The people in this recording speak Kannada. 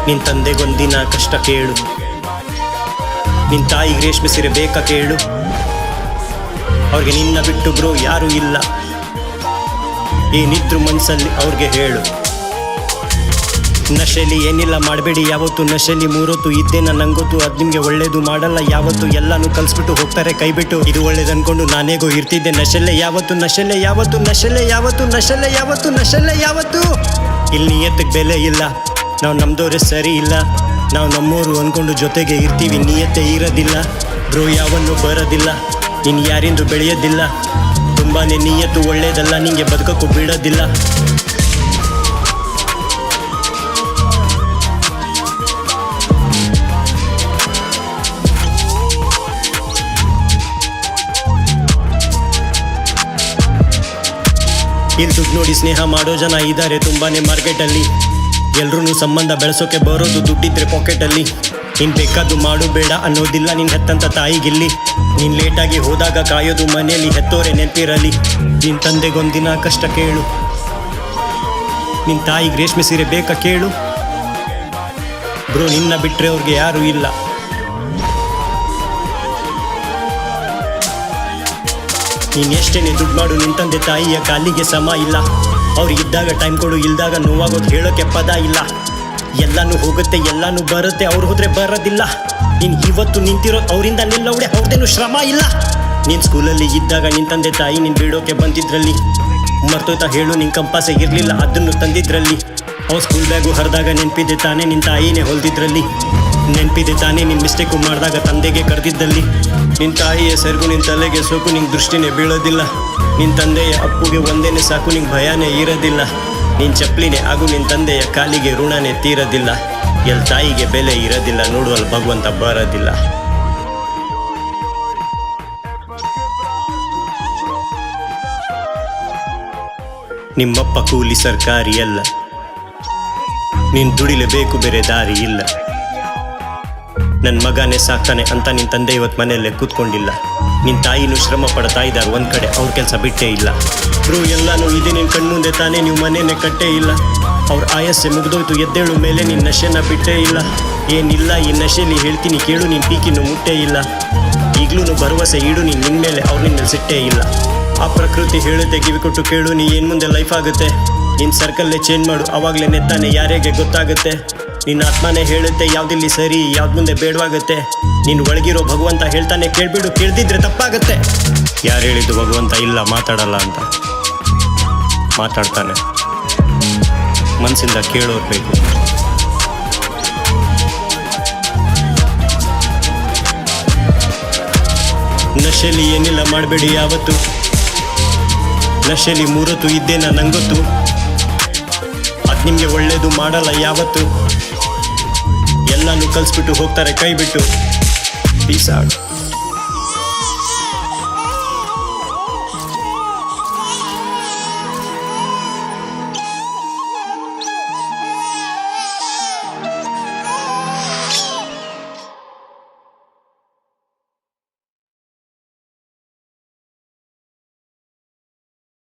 ನಿನ್ ತಂದೆಗೊಂದಿನ ಕಷ್ಟ ಕೇಳು, ನಿನ್ ತಾಯಿಗೆ ರೇಷ್ಮೆ ಸೀರೆ ಬೇಕಾ ಕೇಳು. ಅವ್ರಿಗೆ ನಿನ್ನ ಬಿಟ್ಟು ಬ್ರೋ ಯಾರೂ ಇಲ್ಲ, ಏನಿದ್ರು ಮನ್ಸಲ್ಲಿ ಅವ್ರಿಗೆ ಹೇಳು. ನಶೆಲಿ ಏನಿಲ್ಲ ಮಾಡಬೇಡಿ ಯಾವತ್ತು, ನಶೆಲಿ ಮೂರೊತ್ತು ಇದ್ದೇನ ನಂಗೊತ್ತು. ಅದು ನಿಮಗೆ ಒಳ್ಳೇದು ಮಾಡಲ್ಲ ಯಾವತ್ತು, ಎಲ್ಲಾನು ಕಲ್ಸ್ಬಿಟ್ಟು ಹೋಗ್ತಾರೆ ಕೈಬಿಟ್ಟು. ಇದು ಒಳ್ಳೇದು ಅನ್ಕೊಂಡು ನಾನೇಗೋ ಇರ್ತಿದ್ದೆ ನಶೆಲೆ ಯಾವತ್ತು, ನಶೆಲೆ ಯಾವತ್ತು, ನಶೆಲೆ ಯಾವತ್ತು, ನಶೆಲೆ ಯಾವತ್ತು, ನಶೆಲೆ ಯಾವತ್ತು. ಇಲ್ಲಿ ನಿಯತ್ತಿಗೆ ಬೆಲೆ ಇಲ್ಲ, ನಾವು ನಮ್ದೋರೆ ಸರಿ ಇಲ್ಲ. ನಾವು ನಮ್ಮೋರು ಅಂದ್ಕೊಂಡು ಜೊತೆಗೆ ಇರ್ತೀವಿ, ನಿಯತ್ತೆ ಇರೋದಿಲ್ಲ ಬ್ರೋ, ಯಾವನ್ನು ಬರೋದಿಲ್ಲ. ನೀನು ಯಾರಿಂದು ಬೆಳೆಯೋದಿಲ್ಲ, ತುಂಬಾ ನಿಯತ್ತು ಒಳ್ಳೇದಲ್ಲ, ನಿಂಗೆ ಬದುಕಕ್ಕೂ ಬಿಡೋದಿಲ್ಲ. ಇಲ್ಲಿ ದುಡ್ಡು ನೋಡಿ ಸ್ನೇಹ ಮಾಡೋ ಜನ ಇದ್ದಾರೆ ತುಂಬಾನೇ ಮಾರ್ಕೆಟಲ್ಲಿ. ಎಲ್ರೂ ಸಂಬಂಧ ಬೆಳೆಸೋಕೆ ಬರೋದು ದುಡ್ಡಿದ್ರೆ ಪಾಕೆಟಲ್ಲಿ. ನೀನು ಬೇಕಾದ್ದು ಮಾಡು ಬೇಡ ಅನ್ನೋದಿಲ್ಲ ನಿನ್ನ ಹೆತ್ತಂತ ತಾಯಿಗಿಲ್ಲಿ. ನೀನು ಲೇಟಾಗಿ ಹೋದಾಗ ಕಾಯೋದು ಮನೆಯಲ್ಲಿ ಹೆತ್ತೋರೆ ನೆನಪಿರಲಿ. ನಿನ್ನ ತಂದೆಗೊಂದಿನ ಕಷ್ಟ ಕೇಳು, ನಿನ್ನ ತಾಯಿಗೆ ರೇಷ್ಮೆ ಸೀರೆ ಬೇಕಾ ಕೇಳು. ಬ್ರೋ ನಿನ್ನ ಬಿಟ್ಟರೆ ಅವ್ರಿಗೆ ಯಾರೂ ಇಲ್ಲ. ನೀನು ಎಷ್ಟೇನೆ ದುಡ್ಡು ಮಾಡು, ನಿನ್ನ ತಂದೆ ತಾಯಿಯ ಕಾಲಿಗೆ ಸಮ ಇಲ್ಲ. ಅವ್ರಿಗಿದ್ದಾಗ ಟೈಮ್ ಕೊಡು, ಇಲ್ದಾಗ ನೋವಾಗೋದು ಹೇಳೋಕ್ಕೆ ಪದ ಇಲ್ಲ. ಎಲ್ಲನೂ ಹೋಗುತ್ತೆ ಎಲ್ಲನೂ ಬರುತ್ತೆ, ಅವ್ರು ಹೋದ್ರೆ ಬರೋದಿಲ್ಲ. ನೀನು ಇವತ್ತು ನಿಂತಿರೋದು ಅವರಿಂದ ನಿಲ್ಲವಳೆ, ಅವ್ರದ್ದೇನು ಶ್ರಮ ಇಲ್ಲ. ನೀನು ಸ್ಕೂಲಲ್ಲಿ ಇದ್ದಾಗ ನಿನ್ನ ತಂದೆ ತಾಯಿ ನೀನು ಬಿಡೋಕೆ ಬಂದಿದ್ರಲ್ಲಿ. ಮರ್ತೋಯ್ತಾ ಹೇಳು, ನಿನ್ನ ಕಂಪಾಸೆ ಇರಲಿಲ್ಲ ಅದನ್ನು ತಂದಿದ್ರಲ್ಲಿ. ಅವ್ರು ಸ್ಕೂಲ್ ಬ್ಯಾಗು ಹರಿದಾಗ ನೆನಪಿದೆ ತಾನೇ ನಿನ್ನ ತಾಯಿನೇ ಹೊಲ್ದಿದ್ರಲ್ಲಿ. ನೆನಪಿದೆ ತಾನೇ ನಿನ್ನ ಮಿಸ್ಟೇಕು ಮಾಡಿದಾಗ ತಂದೆಗೆ ಕರೆದಿದ್ದಲ್ಲಿ. ನಿನ್ನ ತಾಯಿಯ ಸೆರಗು ನಿನ್ನ ತಲೆಗೆ ಸೋಕು, ನಿಂಗೆ ದೃಷ್ಟಿನೇ ಬೀಳೋದಿಲ್ಲ. ನಿನ್ನ ತಂದೆಯ ಅಪ್ಪುಗೆ ಒಂದೇನೆ ಸಾಕು, ನಿಂಗೆ ಭಯನೇ ಇರೋದಿಲ್ಲ. ನಿನ್ನ ಚಪ್ಪಲಿನೇ ಹಾಗೂ ನಿನ್ನ ತಂದೆಯ ಕಾಲಿಗೆ ಋಣನೇ ತೀರೋದಿಲ್ಲ. ಎಲ್ಲಿ ತಾಯಿಗೆ ಬೆಲೆ ಇರೋದಿಲ್ಲ, ನೋಡುವಲ್ಲಿ ಭಗವಂತ ಬರೋದಿಲ್ಲ. ನಿಮ್ಮಪ್ಪ ಕೂಲಿ ಸರ್ಕಾರಿ ಅಲ್ಲ, ನೀನು ದುಡಿಲೇಬೇಕು, ಬೇರೆ ದಾರಿ ಇಲ್ಲ. ನನ್ನ ಮಗನೇ ಸಾಕ್ತಾನೆ ಅಂತ ನಿನ್ನ ತಂದೆ ಇವತ್ತು ಮನೆಯಲ್ಲೇ ಕೂತ್ಕೊಂಡಿಲ್ಲ. ನಿನ್ನ ತಾಯಿನೂ ಶ್ರಮ ಪಡ್ತಾ ಇದ್ದಾರೆ ಒಂದು ಕಡೆ, ಅವ್ರ ಕೆಲಸ ಬಿಟ್ಟೇ ಇಲ್ಲ. ಬ್ರೋ ಎಲ್ಲನೂ ಇದೆ ನಿನ್ನ ಕಣ್ಮುಂದೆ ತಾನೇ, ನೀವು ಮನೇನೆ ಕಟ್ಟೇ ಇಲ್ಲ. ಅವ್ರ ಆಯಸ್ಸೆ ಮುಗ್ದೋಯ್ತು, ಎದ್ದೇಳು ಮೇಲೆ ನಿನ್ನ ನಶೆನ ಬಿಟ್ಟೇ ಇಲ್ಲ. ಏನಿಲ್ಲ ಈ ನಶೆಲಿ ಹೇಳ್ತೀನಿ ಕೇಳು, ನಿನ್ನ ಪೀಕಿನೂ ಮುಟ್ಟೇ ಇಲ್ಲ. ಈಗಲೂ ಭರವಸೆ ಇಡು ನೀನು ನಿನ್ನ ಮೇಲೆ, ಅವ್ರು ನಿನ್ನಲ್ಲಿ ಸಿಟ್ಟೇ ಇಲ್ಲ. ಆ ಪ್ರಕೃತಿ ಹೇಳುತ್ತೆ ಕಿವಿ ಕೊಟ್ಟು ಕೇಳು, ನೀ ಏನು ಮುಂದೆ ಲೈಫ್ ಆಗುತ್ತೆ. ನಿನ್ನ ಸರ್ಕಲ್ಲೇ ಚೇಂಜ್ ಮಾಡು, ಅವಾಗಲೇ ನೆತ್ತಾನೆ ಯಾರಿಗೆ ಗೊತ್ತಾಗುತ್ತೆ. ನಿನ್ನ ಆತ್ಮನೇ ಹೇಳುತ್ತೆ ಯಾವ್ದಿಲ್ಲಿ ಸರಿ ಯಾವ್ದು ಮುಂದೆ ಬೇಡವಾಗುತ್ತೆ. ನೀನು ಒಳಗಿರೋ ಭಗವಂತ ಹೇಳ್ತಾನೆ ಕೇಳ್ಬಿಡು, ಕೇಳ್ದಿದ್ರೆ ತಪ್ಪಾಗುತ್ತೆ. ಯಾರು ಹೇಳಿದ್ದು ಭಗವಂತ ಇಲ್ಲ ಮಾತಾಡಲ್ಲ ಅಂತ? ಮಾತಾಡ್ತಾನೆ, ಮನಸ್ಸಿಂದ ಕೇಳೋರು ಬೇಕು. ನಶೆಲಿ ಏನಿಲ್ಲ ಮಾಡಬೇಡಿ ಯಾವತ್ತು, ನಶೆಲಿ ಮೂರೊತ್ತು ಇದ್ದೇನ ನಂಗೊತ್ತು. ಅದು ನಿಮಗೆ ಒಳ್ಳೇದು ಮಾಡಲ್ಲ ಯಾವತ್ತು, ಎಲ್ಲನೂ ಕಲಿಸ್ಬಿಟ್ಟು ಹೋಗ್ತಾರೆ ಕೈ ಬಿಟ್ಟು. Piece out.